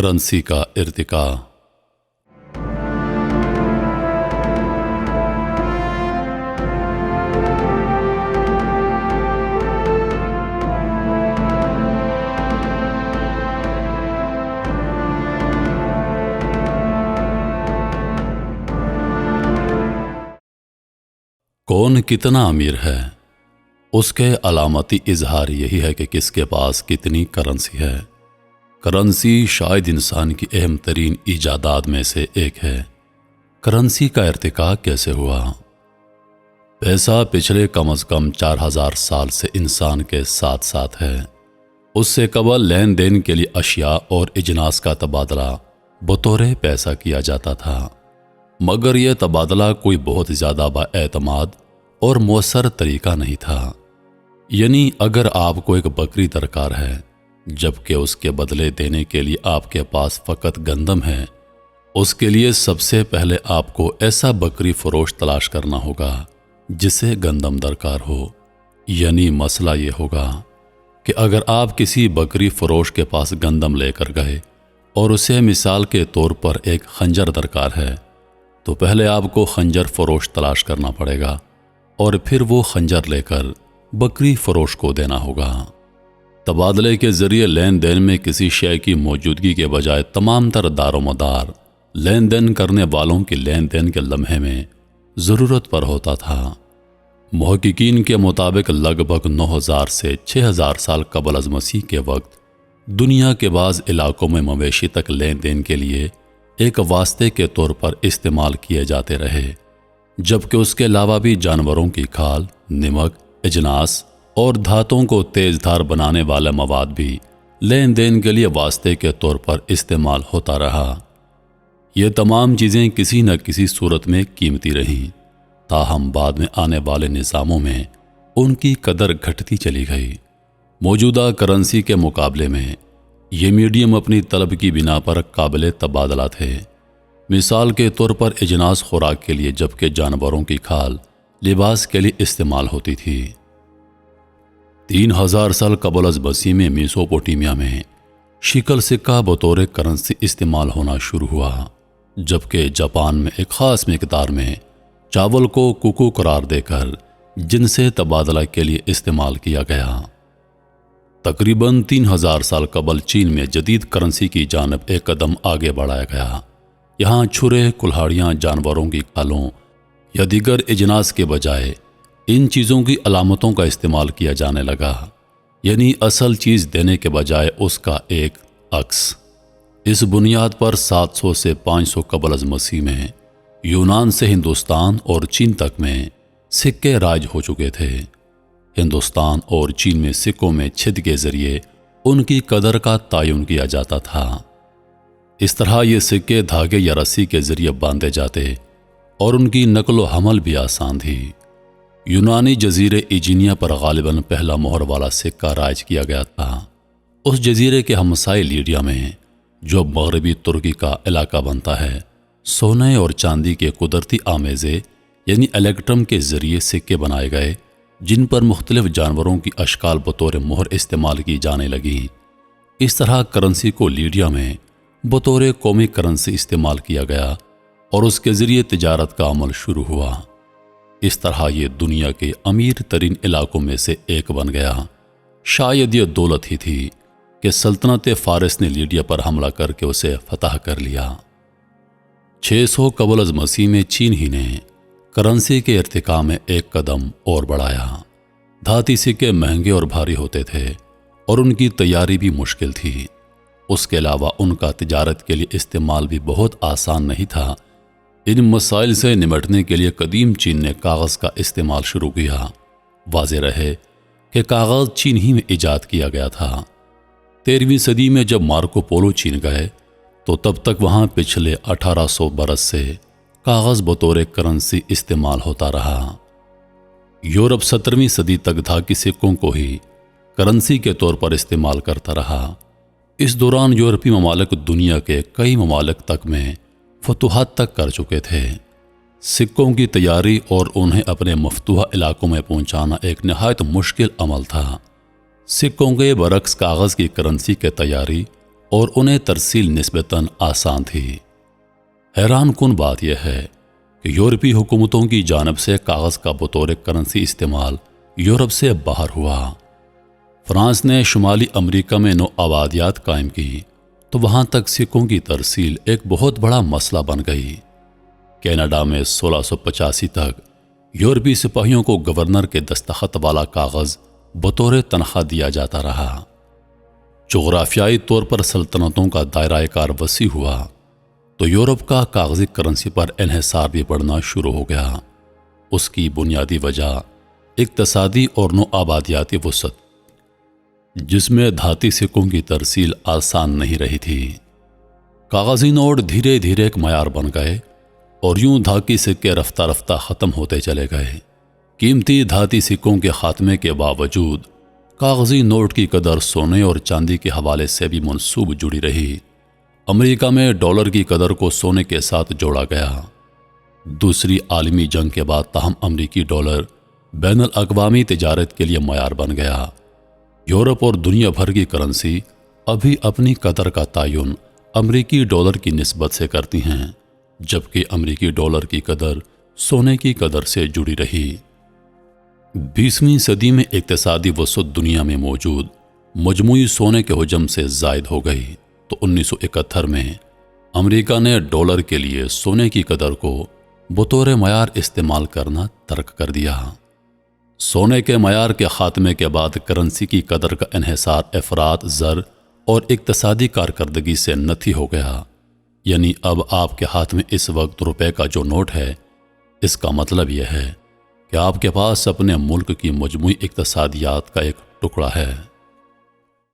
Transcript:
Currency کا ارتقاء۔ کون کتنا امیر ہے، اس کے علامتی اظہار یہی ہے کہ کس کے پاس کتنی کرنسی ہے۔ کرنسی شاید انسان کی اہم ترین ایجادات میں سے ایک ہے۔ کرنسی کا ارتقاء کیسے ہوا؟ پیسہ پچھلے کم از کم 4000 سال سے انسان کے ساتھ ساتھ ہے۔ اس سے قبل لین دین کے لیے اشیاء اور اجناس کا تبادلہ بطور پیسہ کیا جاتا تھا، مگر یہ تبادلہ کوئی بہت زیادہ بااعتماد اور مؤثر طریقہ نہیں تھا۔ یعنی اگر آپ کو ایک بکری درکار ہے جبکہ اس کے بدلے دینے کے لیے آپ کے پاس فقط گندم ہے، اس کے لیے سب سے پہلے آپ کو ایسا بکری فروش تلاش کرنا ہوگا جسے گندم درکار ہو۔ یعنی مسئلہ یہ ہوگا کہ اگر آپ کسی بکری فروش کے پاس گندم لے کر گئے اور اسے مثال کے طور پر ایک خنجر درکار ہے، تو پہلے آپ کو خنجر فروش تلاش کرنا پڑے گا اور پھر وہ خنجر لے کر بکری فروش کو دینا ہوگا۔ تبادلے کے ذریعے لین دین میں کسی شے کی موجودگی کے بجائے تمام تر دار و مدار لین دین کرنے والوں کی لین دین کے لمحے میں ضرورت پر ہوتا تھا۔ محققین کے مطابق لگ بھگ 9000 سے 6000 سال قبل از مسیح کے وقت دنیا کے بعض علاقوں میں مویشی تک لین دین کے لیے ایک واسطے کے طور پر استعمال کیے جاتے رہے، جبکہ اس کے علاوہ بھی جانوروں کی کھال، نمک، اجناس اور دھاتوں کو تیز دھار بنانے والے مواد بھی لین دین کے لیے واسطے کے طور پر استعمال ہوتا رہا۔ یہ تمام چیزیں کسی نہ کسی صورت میں قیمتی رہیں، تاہم بعد میں آنے والے نظاموں میں ان کی قدر گھٹتی چلی گئی۔ موجودہ کرنسی کے مقابلے میں یہ میڈیم اپنی طلب کی بنا پر قابل تبادلہ تھے۔ مثال کے طور پر اجناس خوراک کے لیے، جبکہ جانوروں کی کھال لباس کے لیے استعمال ہوتی تھی۔ 3000 سال قبل از مسیح میں میسوپوٹیمیا میں شکل سکہ بطور کرنسی استعمال ہونا شروع ہوا، جبکہ جاپان میں ایک خاص مقدار میں چاول کو کوکو قرار دے کر جن سے تبادلہ کے لیے استعمال کیا گیا۔ تقریباً 3000 سال قبل چین میں جدید کرنسی کی جانب ایک قدم آگے بڑھایا گیا۔ یہاں چھرے، کلہاڑیاں، جانوروں کی کھالوں یا دیگر اجناس کے بجائے ان چیزوں کی علامتوں کا استعمال کیا جانے لگا، یعنی اصل چیز دینے کے بجائے اس کا ایک عکس۔ اس بنیاد پر 700 سے 500 قبل از مسیح میں یونان سے ہندوستان اور چین تک میں سکے رائج ہو چکے تھے۔ ہندوستان اور چین میں سکوں میں چھد کے ذریعے ان کی قدر کا تعین کیا جاتا تھا۔ اس طرح یہ سکے دھاگے یا رسی کے ذریعے باندھے جاتے اور ان کی نقل و حمل بھی آسان تھی۔ یونانی جزیرے ایجینیا پر غالباً پہلا مہر والا سکہ رائج کیا گیا تھا۔ اس جزیرے کے ہمسائے لیڈیا میں، جو مغربی ترکی کا علاقہ بنتا ہے، سونے اور چاندی کے قدرتی آمیزے یعنی الیکٹرم کے ذریعے سکے بنائے گئے، جن پر مختلف جانوروں کی اشکال بطور مہر استعمال کی جانے لگیں۔ اس طرح کرنسی کو لیڈیا میں بطور قومی کرنسی استعمال کیا گیا اور اس کے ذریعے تجارت کا عمل شروع ہوا۔ اس طرح یہ دنیا کے امیر ترین علاقوں میں سے ایک بن گیا۔ شاید یہ دولت ہی تھی کہ سلطنت فارس نے لیڈیا پر حملہ کر کے اسے فتح کر لیا۔ 600 قبل از مسیح میں چین ہی نے کرنسی کے ارتقاء میں ایک قدم اور بڑھایا۔ دھاتی سکے مہنگے اور بھاری ہوتے تھے اور ان کی تیاری بھی مشکل تھی۔ اس کے علاوہ ان کا تجارت کے لیے استعمال بھی بہت آسان نہیں تھا۔ ان مسائل سے نمٹنے کے لیے قدیم چین نے کاغذ کا استعمال شروع کیا۔ واضح رہے کہ کاغذ چین ہی میں ایجاد کیا گیا تھا۔ 13ویں صدی میں جب مارکو پولو چین گئے تو تب تک وہاں پچھلے 1800 برس سے کاغذ بطور کرنسی استعمال ہوتا رہا۔ یورپ 17ویں صدی تک دھاتی سکوں کو ہی کرنسی کے طور پر استعمال کرتا رہا۔ اس دوران یورپی ممالک دنیا کے کئی ممالک تک میں فتوحات تک کر چکے تھے۔ سکوں کی تیاری اور انہیں اپنے مفتوحہ علاقوں میں پہنچانا ایک نہایت مشکل عمل تھا۔ سکوں کے برعکس کاغذ کی کرنسی کے تیاری اور انہیں ترسیل نسبتاً آسان تھی۔ حیران کن بات یہ ہے کہ یورپی حکومتوں کی جانب سے کاغذ کا بطور کرنسی استعمال یورپ سے باہر ہوا۔ فرانس نے شمالی امریکہ میں نو آبادیات قائم کی تو وہاں تک سکوں کی ترسیل ایک بہت بڑا مسئلہ بن گئی۔ کینیڈا میں 1685 تک یورپی سپاہیوں کو گورنر کے دستخط والا کاغذ بطور تنخواہ دیا جاتا رہا۔ جغرافیائی طور پر سلطنتوں کا دائرہ کار وسیع ہوا تو یورپ کا کاغذی کرنسی پر انحصار بھی بڑھنا شروع ہو گیا۔ اس کی بنیادی وجہ اقتصادی اور نو آبادیاتی وسعت، جس میں دھاتی سکوں کی ترسیل آسان نہیں رہی تھی۔ کاغذی نوٹ دھیرے دھیرے ایک معیار بن گئے اور یوں دھاتی سکے رفتہ رفتہ ختم ہوتے چلے گئے۔ قیمتی دھاتی سکوں کے خاتمے کے باوجود کاغذی نوٹ کی قدر سونے اور چاندی کے حوالے سے بھی منسوب جڑی رہی۔ امریکہ میں ڈالر کی قدر کو سونے کے ساتھ جوڑا گیا۔ دوسری عالمی جنگ کے بعد تاہم امریکی ڈالر بین الاقوامی تجارت کے لیے معیار بن گیا۔ یورپ اور دنیا بھر کی کرنسی ابھی اپنی قدر کا تعین امریکی ڈالر کی نسبت سے کرتی ہیں، جبکہ امریکی ڈالر کی قدر سونے کی قدر سے جڑی رہی۔ 20ویں صدی میں اقتصادی وسعت دنیا میں موجود مجموعی سونے کے حجم سے زائد ہو گئی تو 1971 میں امریکہ نے ڈالر کے لیے سونے کی قدر کو بطور معیار استعمال کرنا ترک کر دیا۔ سونے کے معیار کے خاتمے کے بعد کرنسی کی قدر کا انحصار افراط زر اور اقتصادی کارکردگی سے نتھی ہو گیا۔ یعنی اب آپ کے ہاتھ میں اس وقت روپے کا جو نوٹ ہے، اس کا مطلب یہ ہے کہ آپ کے پاس اپنے ملک کی مجموعی اقتصادیات کا ایک ٹکڑا ہے۔